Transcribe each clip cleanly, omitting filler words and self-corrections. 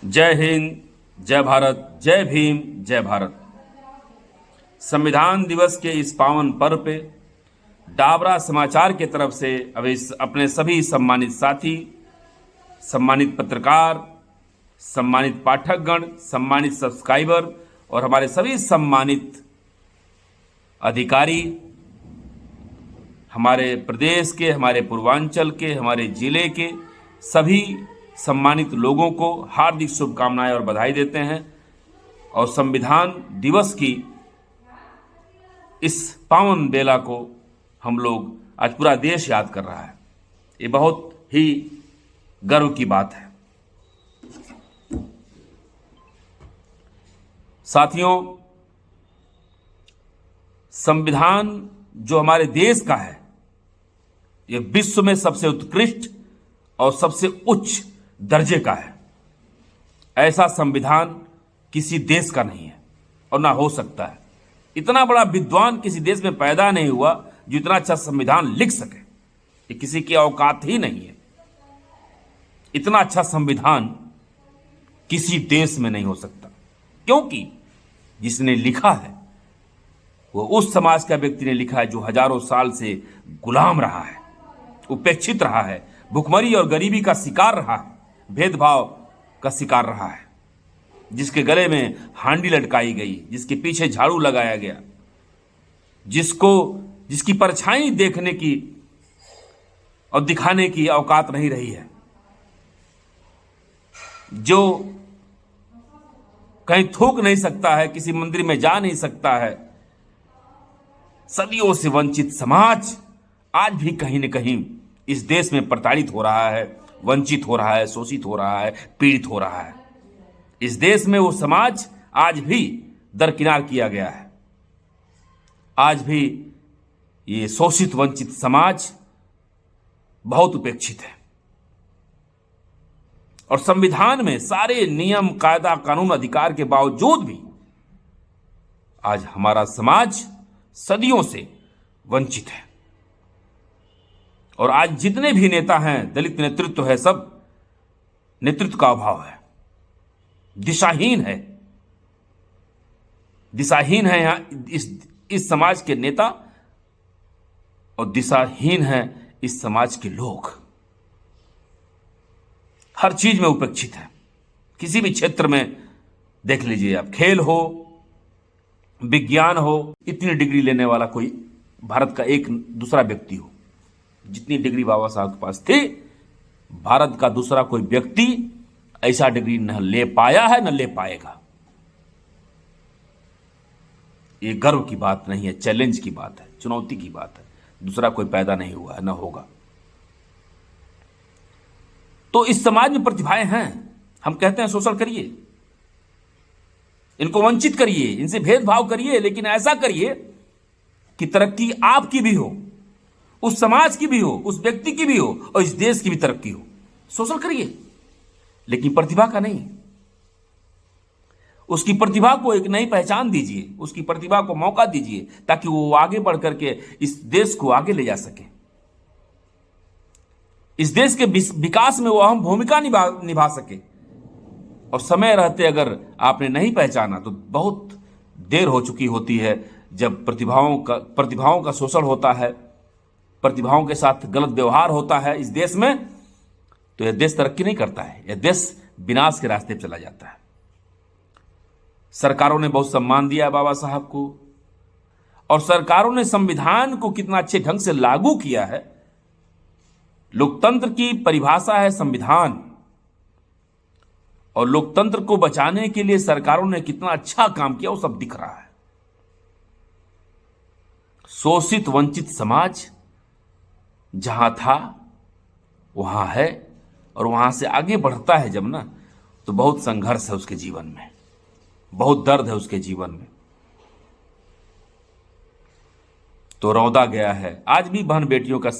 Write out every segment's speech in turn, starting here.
जय हिंद, जय भारत, जय भीम, जय भारत। संविधान दिवस के इस पावन पर्व पे डाबरा समाचार की तरफ से अपने सभी सम्मानित साथी, सम्मानित पत्रकार, सम्मानित पाठकगण, सम्मानित सब्सक्राइबर और हमारे सभी सम्मानित अधिकारी, हमारे प्रदेश के, हमारे पूर्वांचल के, हमारे जिले के सभी सम्मानित लोगों को हार्दिक शुभकामनाएं और बधाई देते हैं। और संविधान दिवस की इस पावन बेला को हम लोग आज पूरा देश याद कर रहा है। ये बहुत ही गर्व की बात है। साथियों, संविधान जो हमारे देश का है, ये विश्व में सबसे उत्कृष्ट और सबसे उच्च दर्जे का है। ऐसा संविधान किसी देश का नहीं है और ना हो सकता है। इतना बड़ा विद्वान किसी देश में पैदा नहीं हुआ जो इतना अच्छा संविधान लिख सके। ये किसी की औकात ही नहीं है। इतना अच्छा संविधान किसी देश में नहीं हो सकता, क्योंकि जिसने लिखा है वो उस समाज का व्यक्ति ने लिखा है जो हजारों साल से गुलाम रहा है, उपेक्षित रहा है, भुखमरी और गरीबी का शिकार रहा है, भेदभाव का शिकार रहा है, जिसके गले में हांडी लटकाई गई, जिसके पीछे झाड़ू लगाया गया, जिसकी परछाई देखने की और दिखाने की औकात नहीं रही है, जो कहीं थूक नहीं सकता है, किसी मंदिर में जा नहीं सकता है। सदियों से वंचित समाज आज भी कहीं न कहीं इस देश में प्रताड़ित हो रहा है, वंचित हो रहा है, शोषित हो रहा है, पीड़ित हो रहा है। इस देश में वो समाज आज भी दरकिनार किया गया है। आज भी ये शोषित वंचित समाज बहुत उपेक्षित है। और संविधान में सारे नियम, कायदा, कानून, अधिकार के बावजूद भी आज हमारा समाज सदियों से वंचित है। और आज जितने भी नेता हैं, दलित नेतृत्व है, सब नेतृत्व का अभाव है, दिशाहीन है। दिशाहीन है यहां इस समाज के नेता और दिशाहीन है इस समाज के लोग। हर चीज में उपेक्षित है। किसी भी क्षेत्र में देख लीजिए आप, खेल हो, विज्ञान हो, इतनी डिग्री लेने वाला कोई भारत का एक दूसरा व्यक्ति हो, जितनी डिग्री बाबा साहब के पास थी, भारत का दूसरा कोई व्यक्ति ऐसा डिग्री न ले पाया है, न ले पाएगा। ये गर्व की बात नहीं है, चैलेंज की बात है, चुनौती की बात है। दूसरा कोई पैदा नहीं हुआ है, न होगा। तो इस समाज में प्रतिभाएं हैं। हम कहते हैं शोषण करिए, इनको वंचित करिए, इनसे भेदभाव करिए, लेकिन ऐसा करिए कि तरक्की आपकी भी हो, उस समाज की भी हो, उस व्यक्ति की भी हो और इस देश की भी तरक्की हो। शोषण करिए, लेकिन प्रतिभा का नहीं। उसकी प्रतिभा को एक नई पहचान दीजिए, उसकी प्रतिभा को मौका दीजिए, ताकि वो आगे बढ़ करके इस देश को आगे ले जा सके। इस देश के विकास में वो अहम भूमिका निभा सके। और समय रहते अगर आपने नहीं पहचाना तो बहुत देर हो चुकी होती है। जब प्रतिभाओं का शोषण होता है, प्रतिभाओं के साथ गलत व्यवहार होता है इस देश में, तो यह देश तरक्की नहीं करता है, यह देश विनाश के रास्ते पर चला जाता है। सरकारों ने बहुत सम्मान दिया बाबा साहब को, और सरकारों ने संविधान को कितना अच्छे ढंग से लागू किया है। लोकतंत्र की परिभाषा है संविधान, और लोकतंत्र को बचाने के लिए सरकारों ने कितना अच्छा काम किया वो सब दिख रहा है। शोषित वंचित समाज जहां था वहां है, और वहां से आगे बढ़ता है जब ना, तो बहुत संघर्ष है उसके जीवन में, बहुत दर्द है उसके जीवन में। तो रौंदा गया है। आज भी बहन बेटियों का,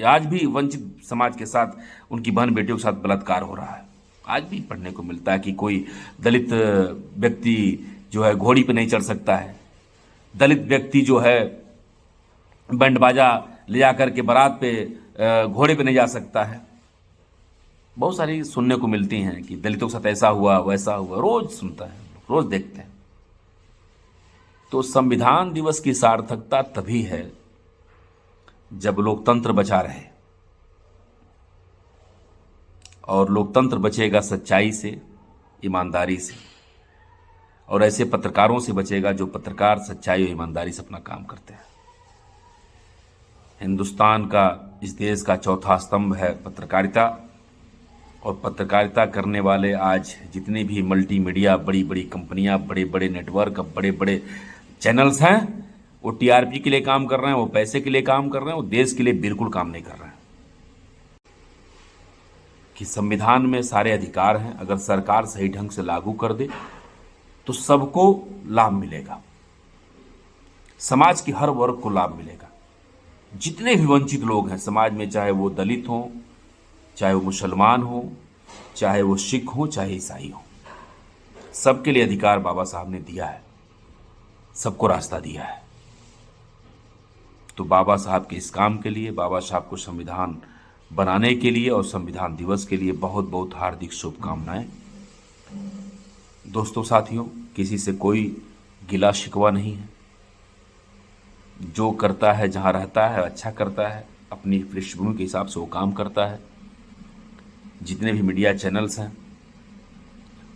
आज भी वंचित समाज के साथ, उनकी बहन बेटियों के साथ बलात्कार हो रहा है। आज भी पढ़ने को मिलता है कि कोई दलित व्यक्ति जो है घोड़ी पे नहीं चढ़ सकता है, दलित व्यक्ति जो है बैंड बाजा ले जाकर के बारात पे घोड़े पे नहीं जा सकता है। बहुत सारी सुनने को मिलती हैं कि दलितों के साथ ऐसा हुआ वैसा हुआ, रोज सुनता है, रोज देखते हैं। तो संविधान दिवस की सार्थकता तभी है जब लोकतंत्र बचा रहे, और लोकतंत्र बचेगा सच्चाई से, ईमानदारी से, और ऐसे पत्रकारों से बचेगा जो पत्रकार सच्चाई और ईमानदारी से अपना काम करते हैं। हिंदुस्तान का, इस देश का चौथा स्तंभ है पत्रकारिता, और पत्रकारिता करने वाले आज जितनी भी मल्टीमीडिया, बड़ी बड़ी कंपनियां, बड़े बड़े नेटवर्क, बड़े बड़े चैनल्स हैं, वो टीआरपी के लिए काम कर रहे हैं, वो पैसे के लिए काम कर रहे हैं, वो देश के लिए बिल्कुल काम नहीं कर रहे हैं। कि संविधान में सारे अधिकार हैं, अगर सरकार सही ढंग से लागू कर दे तो सबको लाभ मिलेगा, समाज के हर वर्ग को लाभ मिलेगा। जितने भी वंचित लोग हैं समाज में, चाहे वो दलित हों, चाहे वो मुसलमान हो, चाहे वो सिख हो, चाहे ईसाई हो, सबके लिए अधिकार बाबा साहब ने दिया है, सबको रास्ता दिया है। तो बाबा साहब के इस काम के लिए, बाबा साहब को संविधान बनाने के लिए और संविधान दिवस के लिए बहुत बहुत हार्दिक शुभकामनाएं। दोस्तों, साथियों, किसी से कोई गिला शिकवा नहीं है। जो करता है, जहां रहता है, अच्छा करता है, अपनी पृष्ठभूमि के हिसाब से वो काम करता है। जितने भी मीडिया चैनल्स हैं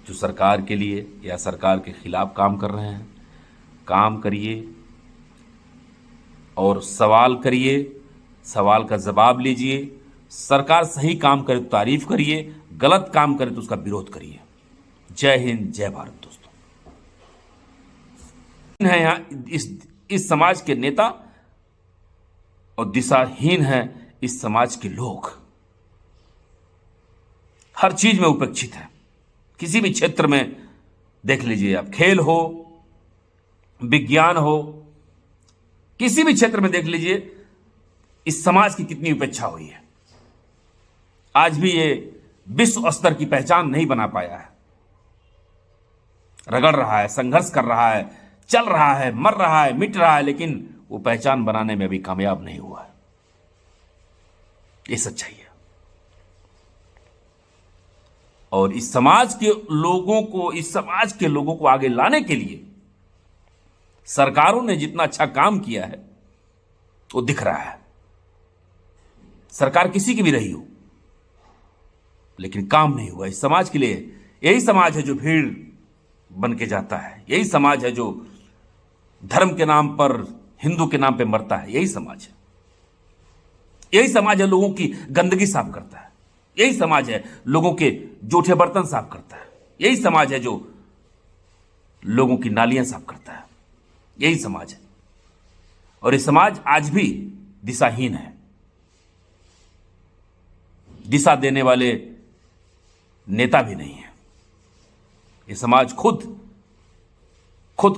जो सरकार के लिए या सरकार के खिलाफ काम कर रहे हैं, काम करिए और सवाल करिए, सवाल का जवाब लीजिए। सरकार सही काम करे तो तारीफ करिए, गलत काम करे तो उसका विरोध करिए। जय हिंद, जय भारत। दोस्तों, है यहाँ इस समाज के नेता और दिशाहीन है इस समाज के लोग। हर चीज में उपेक्षित है। किसी भी क्षेत्र में देख लीजिए आप, खेल हो, विज्ञान हो, किसी भी क्षेत्र में देख लीजिए इस समाज की कितनी उपेक्षा हुई है। आज भी ये विश्व स्तर की पहचान नहीं बना पाया है। रगड़ रहा है, संघर्ष कर रहा है, चल रहा है, मर रहा है, मिट रहा है, लेकिन वो पहचान बनाने में अभी कामयाब नहीं हुआ है। ये सच्चाई है। और इस समाज के लोगों को आगे लाने के लिए सरकारों ने जितना अच्छा काम किया है वो दिख रहा है। सरकार किसी की भी रही हो, लेकिन काम नहीं हुआ इस समाज के लिए। यही समाज है जो भीड़ बन के जाता है, यही समाज है जो धर्म के नाम पर, हिंदू के नाम पे मरता है। यही समाज है। यही समाज है लोगों की गंदगी साफ करता है। यही समाज है लोगों के जूठे बर्तन साफ करता है। यही समाज है जो लोगों की नालियां साफ करता है। यही समाज है। और ये समाज आज भी दिशाहीन है। दिशा देने वाले नेता भी नहीं है। ये समाज खुद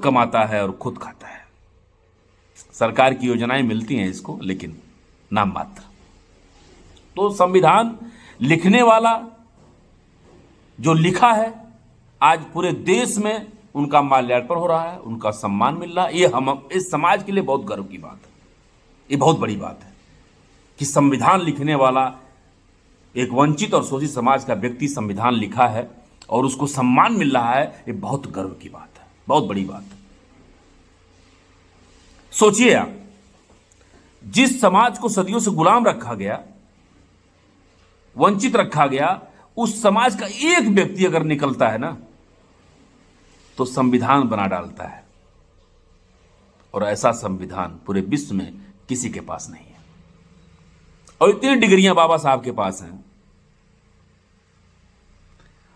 कमाता है और खुद खाता है। सरकार की योजनाएं मिलती हैं इसको, लेकिन नाम मात्र। तो संविधान लिखने वाला जो लिखा है, आज पूरे देश में उनका माल्यार्पण हो रहा है, उनका सम्मान मिल रहा है। ये हम इस समाज के लिए बहुत गर्व की बात है। ये बहुत बड़ी बात है कि संविधान लिखने वाला एक वंचित और शोषित समाज का व्यक्ति संविधान लिखा है और उसको सम्मान मिल रहा है। ये बहुत गर्व की बात है, बहुत बड़ी बात है। सोचिए आप, जिस समाज को सदियों से गुलाम रखा गया, वंचित रखा गया, उस समाज का एक व्यक्ति अगर निकलता है ना, तो संविधान बना डालता है। और ऐसा संविधान पूरे विश्व में किसी के पास नहीं है। और इतनी डिग्रियां बाबा साहब के पास हैं,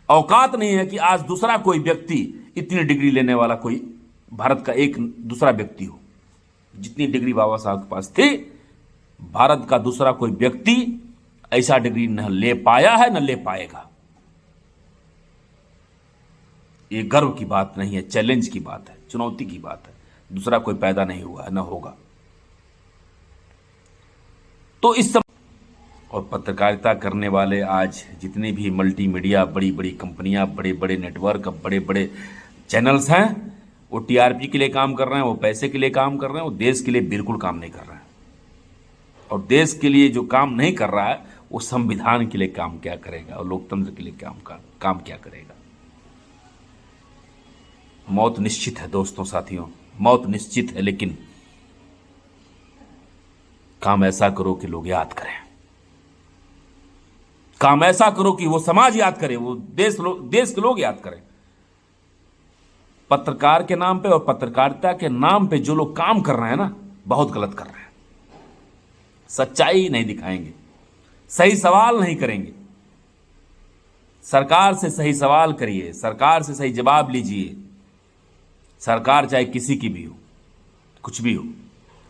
औकात नहीं है कि आज दूसरा कोई व्यक्ति, इतनी डिग्री लेने वाला कोई भारत का एक दूसरा व्यक्ति हो। जितनी डिग्री बाबा साहब के पास थी, भारत का दूसरा कोई व्यक्ति ऐसा डिग्री न ले पाया है, न ले पाएगा। ये गर्व की बात नहीं है, चैलेंज की बात है, चुनौती की बात है। दूसरा कोई पैदा नहीं हुआ है, न होगा। तो इस समय और पत्रकारिता करने वाले आज जितने भी मल्टीमीडिया, बड़ी बड़ी कंपनियां, बड़े बड़े नेटवर्क, बड़े बड़े चैनल्स हैं, वो टीआरपी के लिए काम कर रहे हैं, वो पैसे के लिए काम कर रहे हैं, वो देश के लिए बिल्कुल काम नहीं कर रहे हैं। और देश के लिए जो काम नहीं कर रहा है वो संविधान के लिए काम क्या करेगा और लोकतंत्र के लिए काम क्या करेगा। मौत निश्चित है दोस्तों, साथियों, मौत निश्चित है, लेकिन काम ऐसा करो कि लोग याद करें। काम ऐसा करो कि वो समाज याद करे, वो देश के लोग याद करें। पत्रकार के नाम पे और पत्रकारिता के नाम पे जो लोग काम कर रहे हैं ना, बहुत गलत कर रहे हैं। सच्चाई नहीं दिखाएंगे, सही सवाल नहीं करेंगे। सरकार से सही सवाल करिए, सरकार से सही जवाब लीजिए। सरकार चाहे किसी की भी हो, कुछ भी हो,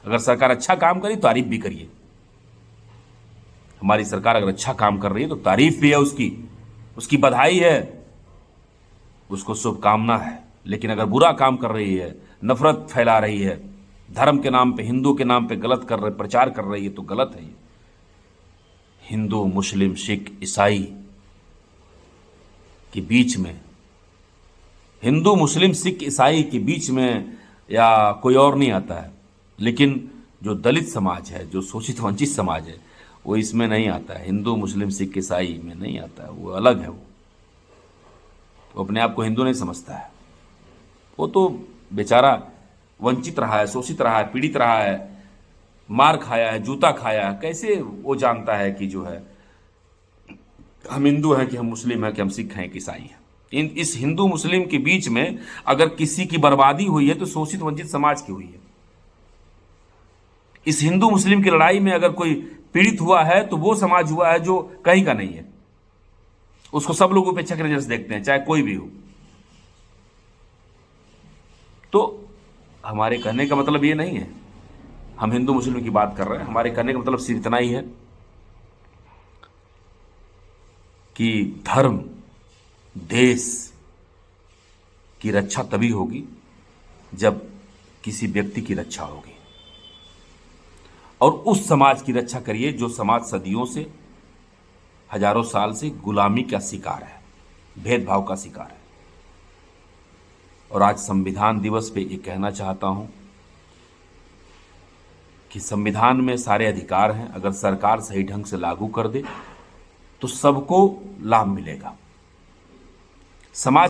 अगर सरकार अच्छा काम करी तो तारीफ भी करिए। हमारी सरकार अगर अच्छा काम कर रही है तो तारीफ भी है, उसकी बधाई है, उसको शुभकामना है। लेकिन अगर बुरा काम कर रही है, नफरत फैला रही है, धर्म के नाम पे, हिंदू के नाम पे गलत प्रचार कर रही है, तो गलत है ये। हिंदू, मुस्लिम, सिख, ईसाई के बीच में, हिंदू, मुस्लिम, सिख, ईसाई के बीच में या कोई और नहीं आता है। लेकिन जो दलित समाज है, जो शोषित वंचित समाज है, वो इसमें नहीं आता है। हिंदू, मुस्लिम, सिख, ईसाई में नहीं आता है, वो अलग है। वो अपने आप को हिंदू नहीं समझता है। वो तो बेचारा वंचित रहा है, शोषित रहा है, पीड़ित रहा है, मार खाया है, जूता खाया है। कैसे वो जानता है कि जो है हम हिंदू हैं, कि हम मुस्लिम हैं, कि हम सिख हैं, कि ईसाई हैं। इस हिंदू मुस्लिम के बीच में अगर किसी की बर्बादी हुई है तो शोषित वंचित समाज की हुई है। इस हिंदू मुस्लिम की लड़ाई में अगर कोई पीड़ित हुआ है तो वो समाज हुआ है जो कहीं का नहीं है। उसको सब लोग उपेक्षा की नजर से देखते हैं, चाहे कोई भी हो। तो हमारे कहने का मतलब ये नहीं है हम हिंदू मुस्लिम की बात कर रहे हैं। हमारे कहने का मतलब सिर्फ इतना ही है कि धर्म, देश की रक्षा तभी होगी जब किसी व्यक्ति की रक्षा होगी। और उस समाज की रक्षा करिए जो समाज सदियों से, हजारों साल से गुलामी का शिकार है, भेदभाव का शिकार है। और आज संविधान दिवस पे ये कहना चाहता हूं कि संविधान में सारे अधिकार हैं। अगर सरकार सही ढंग से लागू कर दे तो सबको लाभ मिलेगा। समाज